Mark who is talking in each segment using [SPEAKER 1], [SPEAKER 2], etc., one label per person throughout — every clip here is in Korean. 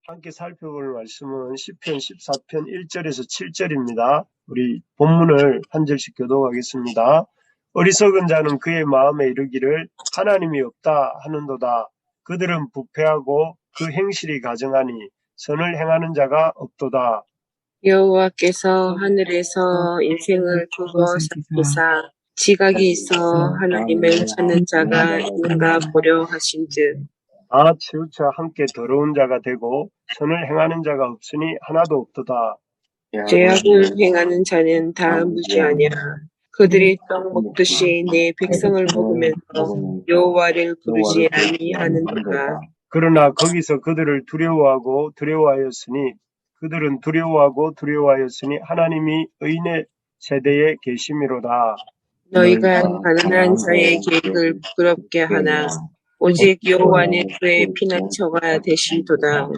[SPEAKER 1] 함께 살펴볼 말씀은 시편 14편 1절에서 7절입니다. 우리 본문을 한 절씩 교독하겠습니다. 어리석은 자는 그의 마음에 이르기를 하나님이 없다 하는도다. 그들은 부패하고 그 행실이 가증하니 선을 행하는 자가 없도다.
[SPEAKER 2] 여호와께서 하늘에서 인생을 두고 살피사 지각이 있어 하나님을 찾는 자가 있는가 보려 하신즉
[SPEAKER 1] 다 치우쳐 함께 더러운 자가 되고 선을 행하는 자가 없으니 하나도 없도다.
[SPEAKER 2] 죄악을 행하는 자는 다 무지하냐. 그들이 떡 먹듯이 내 백성을 먹으면서 여호와를 부르지 아니하는도다.
[SPEAKER 1] 그러나 거기서 그들을 두려워하고 두려워하였으니 그들은 두려워하였으니 하나님이 의인의 세대에 계심이로다.
[SPEAKER 2] 너희가 가난한 자의 계획을 부끄럽게 하나 오직 여호와는 그의 피난처가 되시도다.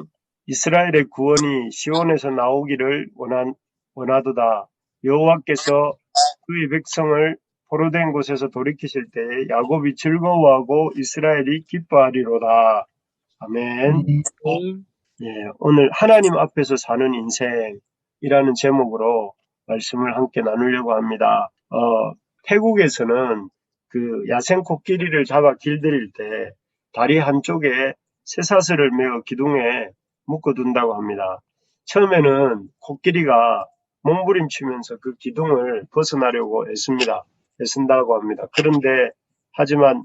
[SPEAKER 1] 이스라엘의 구원이 시온에서 나오기를 원하도다. 여호와께서 그의 백성을 포로된 곳에서 돌이키실 때에 야곱이 즐거워하고 이스라엘이 기뻐하리로다. 아멘. 예, 오늘 하나님 앞에서 사는 인생이라는 제목으로 말씀을 함께 나누려고 합니다. 태국에서는 그 야생 코끼리를 잡아 길들일 때 다리 한쪽에 쇠사슬을 메어 기둥에 묶어둔다고 합니다. 처음에는 코끼리가 몸부림치면서 그 기둥을 벗어나려고 애쓴다고 합니다. 그런데 하지만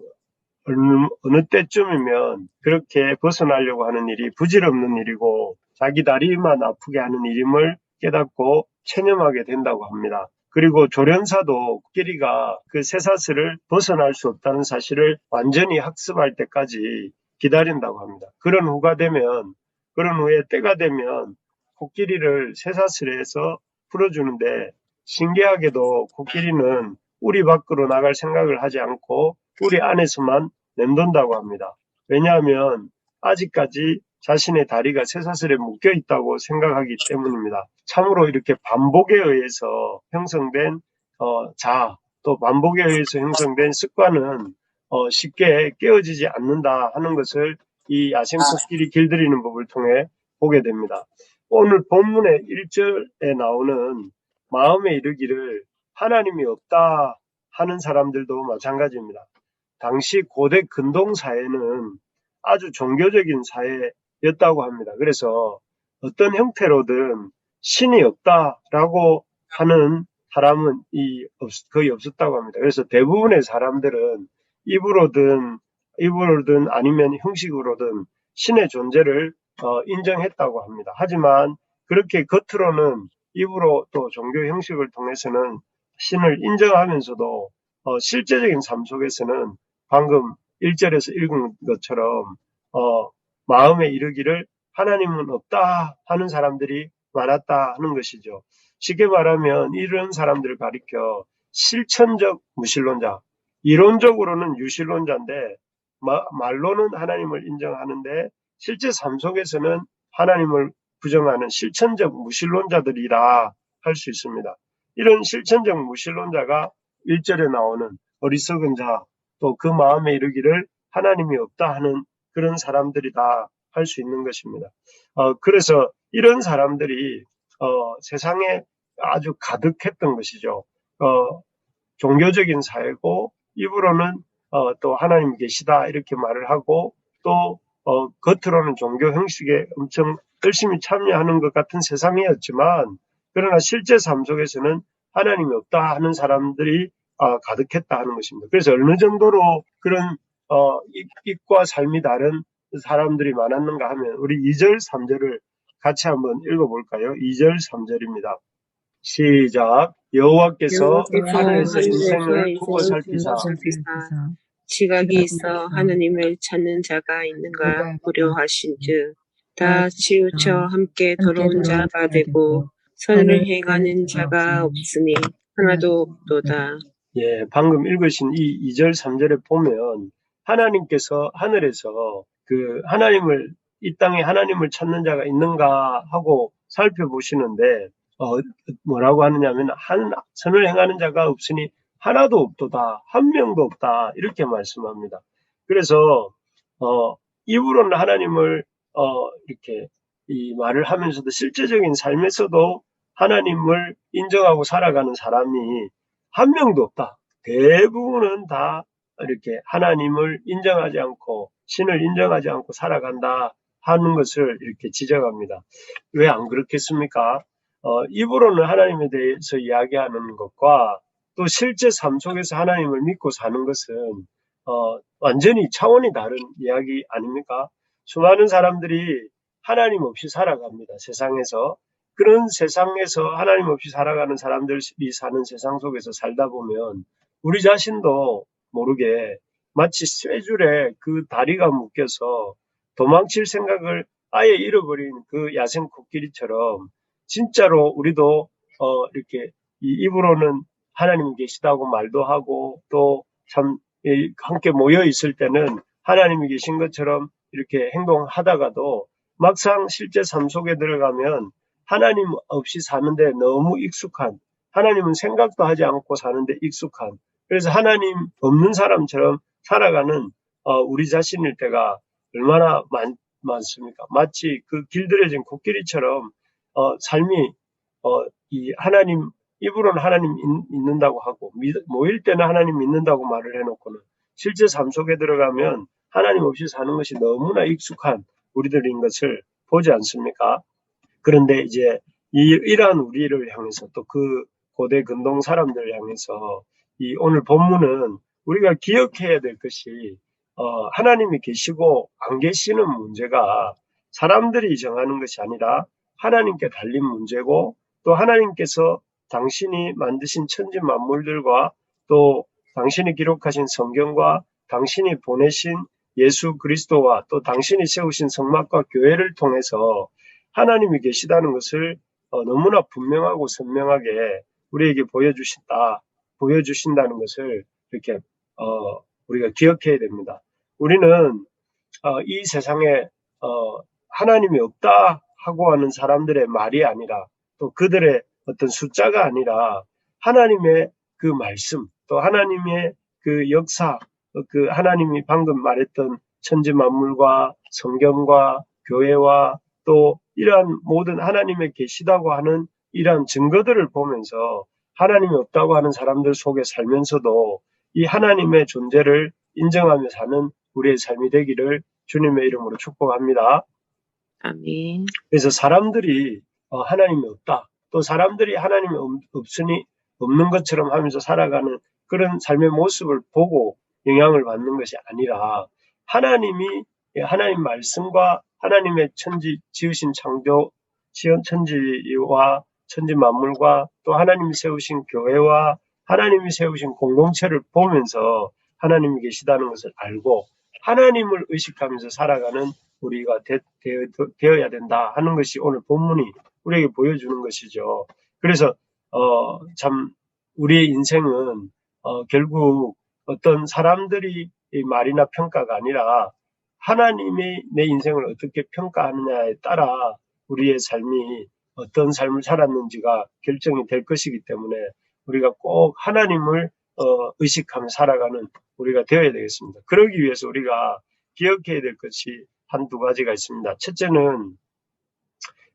[SPEAKER 1] 어느 때쯤이면 그렇게 벗어나려고 하는 일이 부질없는 일이고 자기 다리만 아프게 하는 일임을 깨닫고 체념하게 된다고 합니다. 그리고 조련사도 코끼리가 그 쇠사슬을 벗어날 수 없다는 사실을 완전히 학습할 때까지 기다린다고 합니다. 그런 후에 때가 되면 코끼리를 쇠사슬에서 풀어주는데 신기하게도 코끼리는 우리 밖으로 나갈 생각을 하지 않고 우리 안에서만 맴돈다고 합니다. 왜냐하면 아직까지 자신의 다리가 쇠사슬에 묶여 있다고 생각하기 때문입니다. 참으로 이렇게 반복에 의해서 형성된 또 반복에 의해서 형성된 습관은 쉽게 깨어지지 않는다 하는 것을 이 야생 코끼리 길들이는 법을 통해 보게 됩니다. 오늘 본문의 1절에 나오는 마음에 이르기를 하나님이 없다 하는 사람들도 마찬가지입니다. 당시 고대 근동 사회는 아주 종교적인 사회였다고 합니다. 그래서 어떤 형태로든 신이 없다라고 하는 사람은 거의 없었다고 합니다. 그래서 대부분의 사람들은 입으로든 아니면 형식으로든 신의 존재를 인정했다고 합니다. 하지만 그렇게 겉으로는 입으로 또 종교 형식을 통해서는 신을 인정하면서도 실제적인 삶 속에서는 방금 1절에서 읽은 것처럼 마음에 이르기를 하나님은 없다 하는 사람들이 많았다 하는 것이죠. 쉽게 말하면 이런 사람들을 가리켜 실천적 무신론자, 이론적으로는 유신론자인데 말로는 하나님을 인정하는데 실제 삶 속에서는 하나님을 부정하는 실천적 무신론자들이라 할 수 있습니다. 이런 실천적 무신론자가 1절에 나오는 어리석은 자, 또 그 마음에 이르기를 하나님이 없다 하는 그런 사람들이다 할 수 있는 것입니다. 그래서 이런 사람들이 세상에 아주 가득했던 것이죠. 종교적인 사회고 입으로는 또 하나님 계시다 이렇게 말을 하고 또 겉으로는 종교 형식에 엄청 열심히 참여하는 것 같은 세상이었지만 그러나 실제 삶 속에서는 하나님이 없다 하는 사람들이 가득했다 하는 것입니다. 그래서 어느 정도로 그런 입과 삶이 다른 사람들이 많았는가 하면 우리 2절, 3절을 같이 한번 읽어볼까요? 2절, 3절입니다. 시작. 여호와께서 하늘에서 인생을 두고 살피사
[SPEAKER 2] 지각이 있어 하나님을 찾는 자가 있는가 보려 하신즉 다 치우쳐 함께 더러운 자가 되고 선을 행하는 자가 없으니 하나도 없도다.
[SPEAKER 1] 예, 방금 읽으신 이 2절, 3절에 보면 하나님께서 하늘에서 이 땅에 하나님을 찾는 자가 있는가 하고 살펴보시는데 뭐라고 하느냐면 선을 행하는 자가 없으니 하나도 없도다. 한 명도 없다. 이렇게 말씀합니다. 그래서 입으로는 하나님을 이렇게 이 말을 하면서도 실제적인 삶에서도 하나님을 인정하고 살아가는 사람이 한 명도 없다. 대부분은 다 이렇게 하나님을 인정하지 않고 신을 인정하지 않고 살아간다 하는 것을 이렇게 지적합니다. 왜 안 그렇겠습니까? 입으로는 하나님에 대해서 이야기하는 것과 또 실제 삶 속에서 하나님을 믿고 사는 것은 완전히 차원이 다른 이야기 아닙니까? 수많은 사람들이 하나님 없이 살아갑니다. 세상에서. 그런 세상에서 하나님 없이 살아가는 사람들이 사는 세상 속에서 살다 보면 우리 자신도 모르게 마치 쇠줄에 그 다리가 묶여서 도망칠 생각을 아예 잃어버린 그 야생 코끼리처럼 진짜로 우리도 이렇게 입으로는 하나님이 계시다고 말도 하고 또 참 함께 모여 있을 때는 하나님이 계신 것처럼 이렇게 행동하다가도 막상 실제 삶 속에 들어가면 하나님 없이 사는데 너무 익숙한, 하나님은 생각도 하지 않고 사는데 익숙한, 그래서 하나님 없는 사람처럼 살아가는 우리 자신일 때가 얼마나 많습니까? 마치 그 길들여진 코끼리처럼 삶이 이 하나님 입으로는 하나님 믿는다고 하고 모일 때는 하나님 믿는다고 말을 해놓고는 실제 삶 속에 들어가면 하나님 없이 사는 것이 너무나 익숙한 우리들인 것을 보지 않습니까? 그런데 이제 이러한 우리를 향해서 또 그 고대 근동 사람들을 향해서 이 오늘 본문은 우리가 기억해야 될 것이 하나님이 계시고 안 계시는 문제가 사람들이 정하는 것이 아니라 하나님께 달린 문제고 또 하나님께서 당신이 만드신 천지 만물들과 또 당신이 기록하신 성경과 당신이 보내신 예수 그리스도와 또 당신이 세우신 성막과 교회를 통해서 하나님이 계시다는 것을 너무나 분명하고 선명하게 우리에게 보여주신다는 것을 이렇게 우리가 기억해야 됩니다. 우리는 이 세상에 하나님이 없다 하고 하는 사람들의 말이 아니라 또 그들의 어떤 숫자가 아니라 하나님의 그 말씀 또 하나님의 그 역사 그 하나님이 방금 말했던 천지 만물과 성경과 교회와 또 이러한 모든 하나님의 계시다고 하는 이러한 증거들을 보면서 하나님이 없다고 하는 사람들 속에 살면서도 이 하나님의 존재를 인정하며 사는 우리의 삶이 되기를 주님의 이름으로 축복합니다.
[SPEAKER 2] 아멘.
[SPEAKER 1] 그래서 사람들이 하나님이 없다. 또 사람들이 하나님이 없으니 없는 것처럼 하면서 살아가는 그런 삶의 모습을 보고 영향을 받는 것이 아니라 하나님이 하나님 말씀과 하나님의 지으신 천지와 천지 만물과 또 하나님이 세우신 교회와 하나님이 세우신 공동체를 보면서 하나님이 계시다는 것을 알고 하나님을 의식하면서 살아가는 우리가 되어야 된다 하는 것이 오늘 본문이 우리에게 보여주는 것이죠. 그래서 참 우리의 인생은 결국 어떤 사람들이 말이나 평가가 아니라 하나님이 내 인생을 어떻게 평가하느냐에 따라 우리의 삶이 어떤 삶을 살았는지가 결정이 될 것이기 때문에 우리가 꼭 하나님을 의식하며 살아가는 우리가 되어야 되겠습니다. 그러기 위해서 우리가 기억해야 될 것이 한두 가지가 있습니다. 첫째는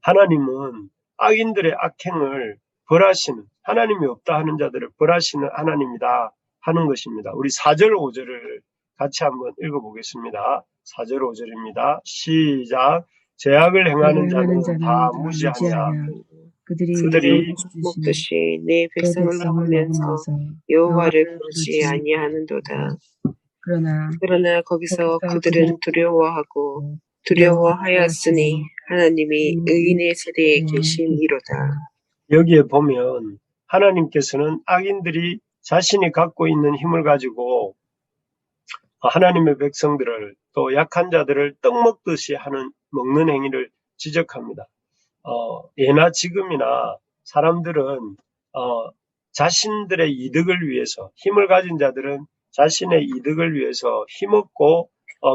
[SPEAKER 1] 하나님은 악인들의 악행을 벌하시는 하나님이 없다 하는 자들을 벌하시는 하나님이다 하는 것입니다. 우리 4절 5절을 같이 한번 읽어보겠습니다. 4절 5절입니다. 시작. 죄악을 행하는 자는 다 무지하냐. 그들이
[SPEAKER 2] 먹듯이 내 백성을 먹으면서 여호와를 부르지 아니하는도다. 그러나 거기서 그들은 두려워하였으니 하나님이 의인의 세대에 계심이로다.
[SPEAKER 1] 여기에 보면 하나님께서는 악인들이 자신이 갖고 있는 힘을 가지고 하나님의 백성들을 또 약한 자들을 떡 먹듯이 먹는 행위를 지적합니다. 예나 지금이나 사람들은 자신들의 이득을 위해서 힘을 가진 자들은 자신의 이득을 위해서 힘없고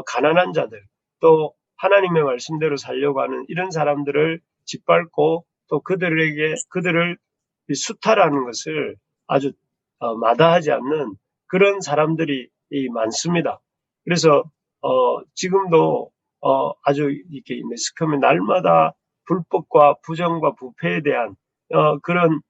[SPEAKER 1] 가난한 자들 또 하나님의 말씀대로 살려고 하는 이런 사람들을 짓밟고 또 그들을 수탈하는 것을 아주 마다하지 않는 그런 사람들이 많습니다. 그래서 지금도 아주 이렇게 매스컴에 날마다 불법과 부정과 부패에 대한 그런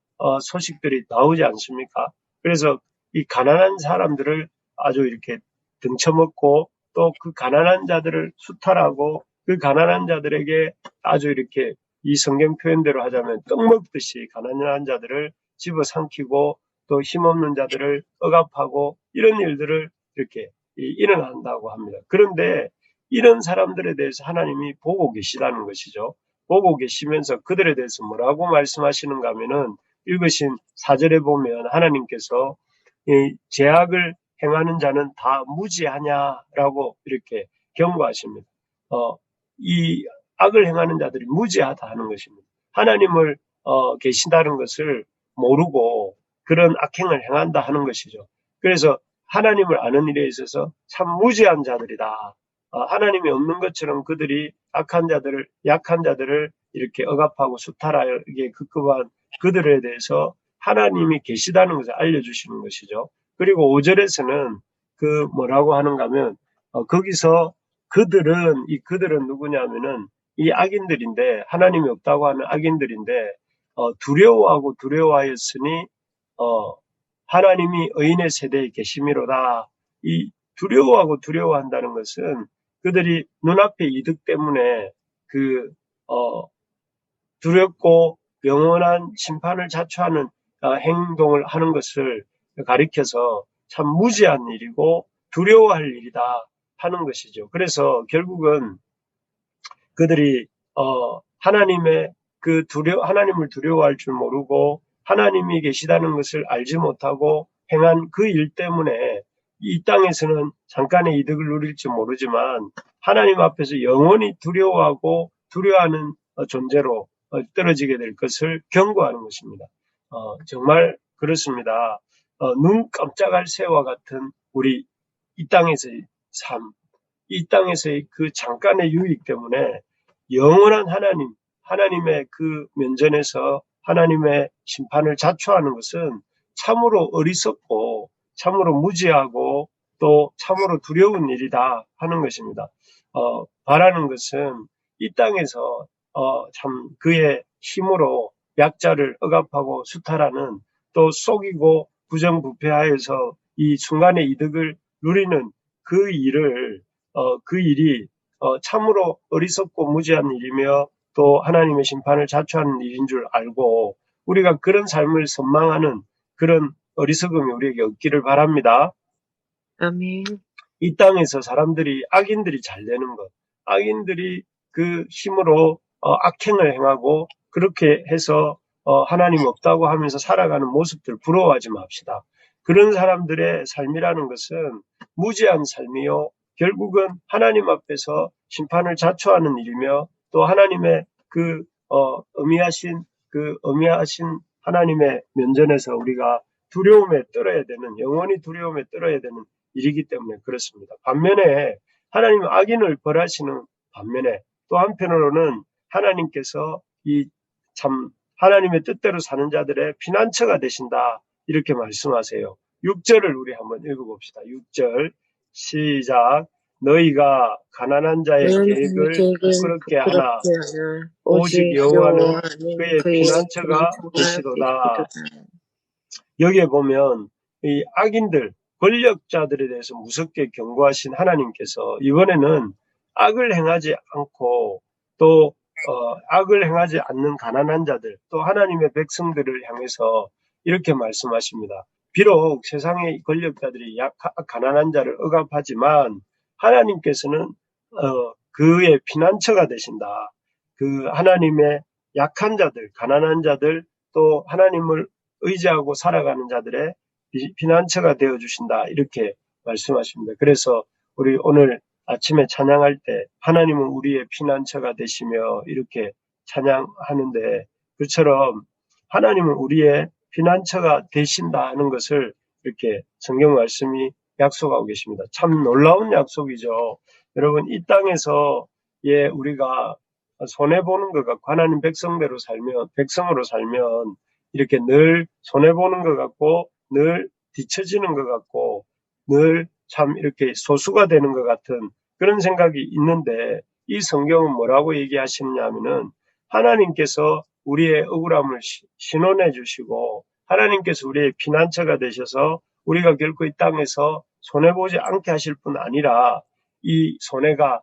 [SPEAKER 1] 소식들이 나오지 않습니까? 그래서 이 가난한 사람들을 아주 이렇게 등쳐먹고 또 그 가난한 자들을 수탈하고 그 가난한 자들에게 아주 이렇게 이 성경 표현대로 하자면 떡 먹듯이 가난한 자들을 집어삼키고 또 힘없는 자들을 억압하고 이런 일들을 이렇게 일어난다고 합니다. 그런데 이런 사람들에 대해서 하나님이 보고 계시다는 것이죠. 보고 계시면서 그들에 대해서 뭐라고 말씀하시는가 하면은 읽으신 4절에 보면 하나님께서 이 죄악을 행하는 자는 다 무지하냐라고 이렇게 경고하십니다. 이 악을 행하는 자들이 무지하다 하는 것입니다. 하나님을 계신다는 것을 모르고 그런 악행을 행한다 하는 것이죠. 그래서 하나님을 아는 일에 있어서 참 무지한 자들이다. 하나님이 없는 것처럼 그들이 약한 자들을 이렇게 억압하고 수탈하게 급급한 그들에 대해서 하나님이 계시다는 것을 알려주시는 것이죠. 그리고 5절에서는 그 뭐라고 하는가 하면 거기서 그들은 누구냐면은 이 악인들인데 하나님이 없다고 하는 악인들인데 두려워하고 두려워하였으니 하나님이 의인의 세대에 계심이로다. 이 두려워하고 두려워한다는 것은 그들이 눈앞의 이득 때문에 그 두렵고 영원한 심판을 자초하는 행동을 하는 것을 가리켜서 참 무지한 일이고 두려워할 일이다 하는 것이죠. 그래서 결국은 그들이 하나님의 하나님을 두려워할 줄 모르고 하나님이 계시다는 것을 알지 못하고 행한 그 일 때문에 이 땅에서는 잠깐의 이득을 누릴지 모르지만 하나님 앞에서 영원히 두려워하고 두려워하는 존재로 떨어지게 될 것을 경고하는 것입니다. 정말 그렇습니다. 눈 깜짝할 새와 같은 우리 이 땅에서의 삶, 이 땅에서의 그 잠깐의 유익 때문에 영원한 하나님의 그 면전에서 하나님의 심판을 자초하는 것은 참으로 어리석고 참으로 무지하고 또 참으로 두려운 일이다 하는 것입니다. 바라는 것은 이 땅에서 참 그의 힘으로 약자를 억압하고 수탈하는 또 속이고 부정부패하여서 이 순간의 이득을 누리는 그 일이 참으로 어리석고 무지한 일이며 또 하나님의 심판을 자초하는 일인 줄 알고 우리가 그런 삶을 선망하는 그런 어리석음이 우리에게 없기를 바랍니다.
[SPEAKER 2] 아멘.
[SPEAKER 1] 이 땅에서 악인들이 잘 되는 것, 악인들이 그 힘으로 악행을 행하고 그렇게 해서 하나님 없다고 하면서 살아가는 모습들 부러워하지 맙시다. 그런 사람들의 삶이라는 것은 무지한 삶이요. 결국은 하나님 앞에서 심판을 자초하는 일이며 또 하나님의 어미하신 하나님의 면전에서 우리가 영원히 두려움에 떨어야 되는 일이기 때문에 그렇습니다. 반면에 하나님은 악인을 벌하시는 반면에 또 한편으로는 하나님께서 하나님의 뜻대로 사는 자들의 피난처가 되신다. 이렇게 말씀하세요. 6절을 우리 한번 읽어봅시다. 6절 시작. 너희가 가난한 자의 계획을 부끄럽게 하나 오직 여호와는 그의 피난처가 되시도다. 여기에 보면 이 악인들, 권력자들에 대해서 무섭게 경고하신 하나님께서 이번에는 악을 행하지 않고 또 악을 행하지 않는 가난한 자들, 또 하나님의 백성들을 향해서 이렇게 말씀하십니다. 비록 세상의 권력자들이 가난한 자를 억압하지만 하나님께서는 그의 피난처가 되신다. 그 하나님의 약한 자들, 가난한 자들, 또 하나님을 의지하고 살아가는 자들의 피난처가 되어주신다. 이렇게 말씀하십니다. 그래서 우리 오늘 아침에 찬양할 때 하나님은 우리의 피난처가 되시며 이렇게 찬양하는데 그처럼 하나님은 우리의 피난처가 되신다는 것을 이렇게 성경 말씀이 약속하고 계십니다. 참 놀라운 약속이죠. 여러분 이 땅에서 우리가 손해보는 것 같고 하나님 백성으로 살면 이렇게 늘 손해보는 것 같고 늘 뒤처지는 것 같고 늘 참 이렇게 소수가 되는 것 같은 그런 생각이 있는데 이 성경은 뭐라고 얘기하시느냐 하면은 하나님께서 우리의 억울함을 신원해 주시고 하나님께서 우리의 피난처가 되셔서 우리가 결코 이 땅에서 손해보지 않게 하실 뿐 아니라 이 손해가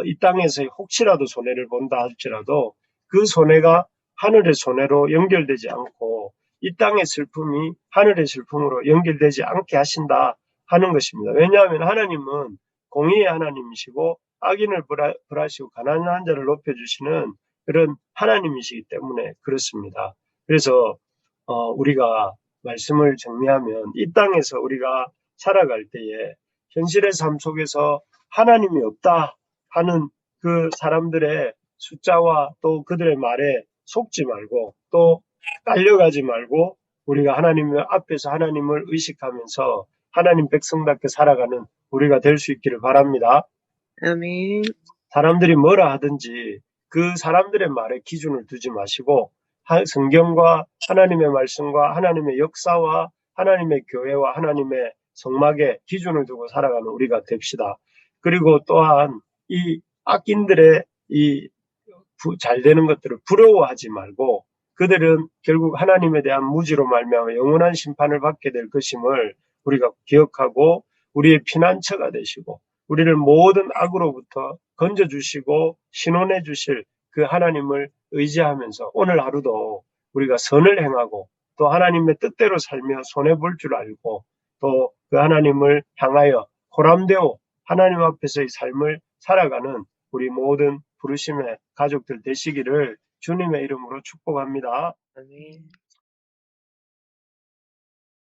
[SPEAKER 1] 이 땅에서 혹시라도 손해를 본다 할지라도 그 손해가 하늘의 손해로 연결되지 않고 이 땅의 슬픔이 하늘의 슬픔으로 연결되지 않게 하신다 하는 것입니다. 왜냐하면 하나님은 공의의 하나님이시고 악인을 벌하시고 가난한 자를 높여주시는 그런 하나님이시기 때문에 그렇습니다. 그래서 우리가 말씀을 정리하면 이 땅에서 우리가 살아갈 때에 현실의 삶 속에서 하나님이 없다 하는 그 사람들의 숫자와 또 그들의 말에 속지 말고 또 딸려가지 말고 우리가 하나님 앞에서 하나님을 의식하면서 하나님 백성답게 살아가는 우리가 될 수 있기를 바랍니다.
[SPEAKER 2] 아멘.
[SPEAKER 1] 사람들이 뭐라 하든지 그 사람들의 말에 기준을 두지 마시고 성경과 하나님의 말씀과 하나님의 역사와 하나님의 교회와 하나님의 성막에 기준을 두고 살아가는 우리가 됩시다. 그리고 또한 이 악인들의 이 잘 되는 것들을 부러워하지 말고 그들은 결국 하나님에 대한 무지로 말미암아 영원한 심판을 받게 될 것임을 우리가 기억하고 우리의 피난처가 되시고 우리를 모든 악으로부터 건져주시고 신원해 주실 그 하나님을 의지하면서 오늘 하루도 우리가 선을 행하고 또 하나님의 뜻대로 살며 손해볼 줄 알고 또 그 하나님을 향하여 호람되어 하나님 앞에서의 삶을 살아가는 우리 모든 부르심의 가족들 되시기를 주님의 이름으로 축복합니다.
[SPEAKER 2] 아멘.